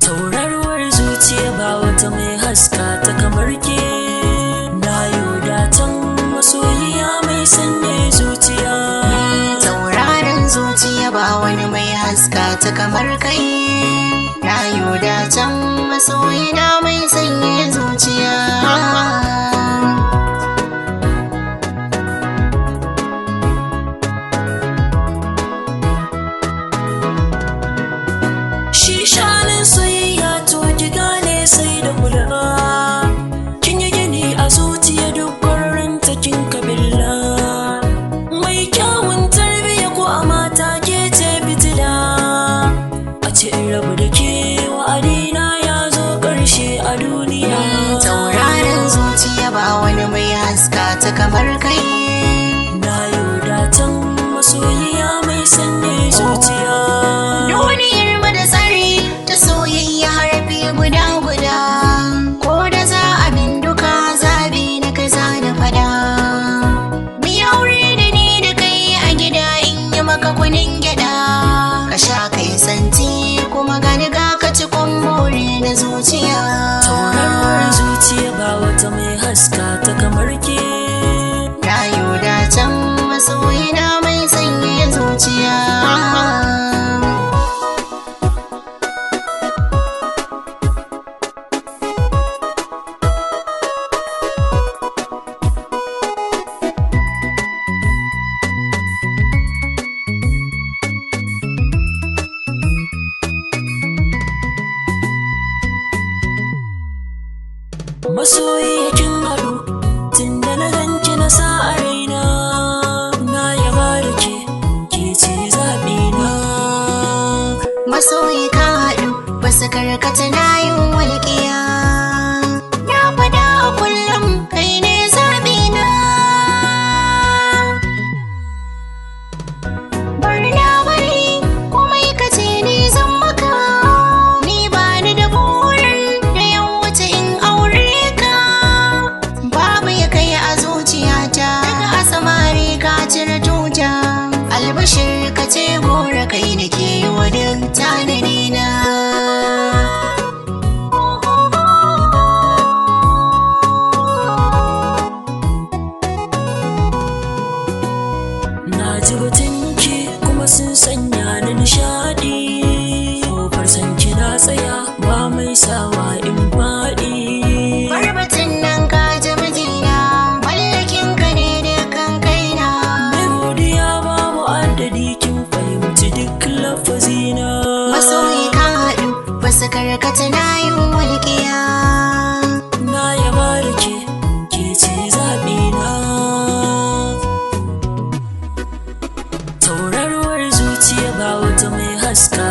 Tauraruwar zuciya ba wata mai haska ta kamar ke, na yodatan masoyiya mai sanya zuciya. Tauraron zuciya ba wani mai haska ta kamar kai, na yodatan masoyina mai sanya zuciya. Shi shanin soyayya to ki gane sai da kula, kin yi gini a zuciya duk ƙwararren takin kabila. Mai kyawun tarbiyya ko a mata ke ce fitila, a ce in rabu da ke wa'adina ya zo ƙarshe a duniya. Tauraron zuciya ba wani mai haska ta kamar kai, Na yodatan masoyiya mai sanya zuciya. duniyar mu da tsari ta soyayya harfi guda guda, ko da za a bin duka zabi na kai za na fada. Mu yi aure da ni da kai a gida in yi maka kunin gyada, ka sha kai santi kuma gani ga ka ci buri na zuciya. Tauraruwar zuciya ba wata mai haska ta kamar ke, Na yodatan masoyina mai sanya zuciya. masoyiya kin haɗu tun da na ganki na sa a raina. Na yaba da ke, ke ce zaɓina. Masoyi ka haɗu basu karkata na yin walƙiya, na faɗa a kullum kai ne zaɓina. Bari na bari komai ka ce ni zan maka, ni ba ni da burin da ya wuce in aure ka. Babu ya kai a zuciyata, daga asamari ka cire tuta, albashir ka ce gora kai da ke yi wa duk tanadi na. Na ji batunki kuma sun sanya ni nishaɗi, kofar sanki na tsaya ba mai sawa in faɗi. Barbatin nan ka ji mijina, mallakin ka ne da kan kaina. Mai godiya babu adadi kin fahimci duk lafazina. Masoyi ka haɗu basu karkata na yin walƙiya, Na yaba da ke, ke ce zaɓina. Tauraruwar zuciya ba wata mai haska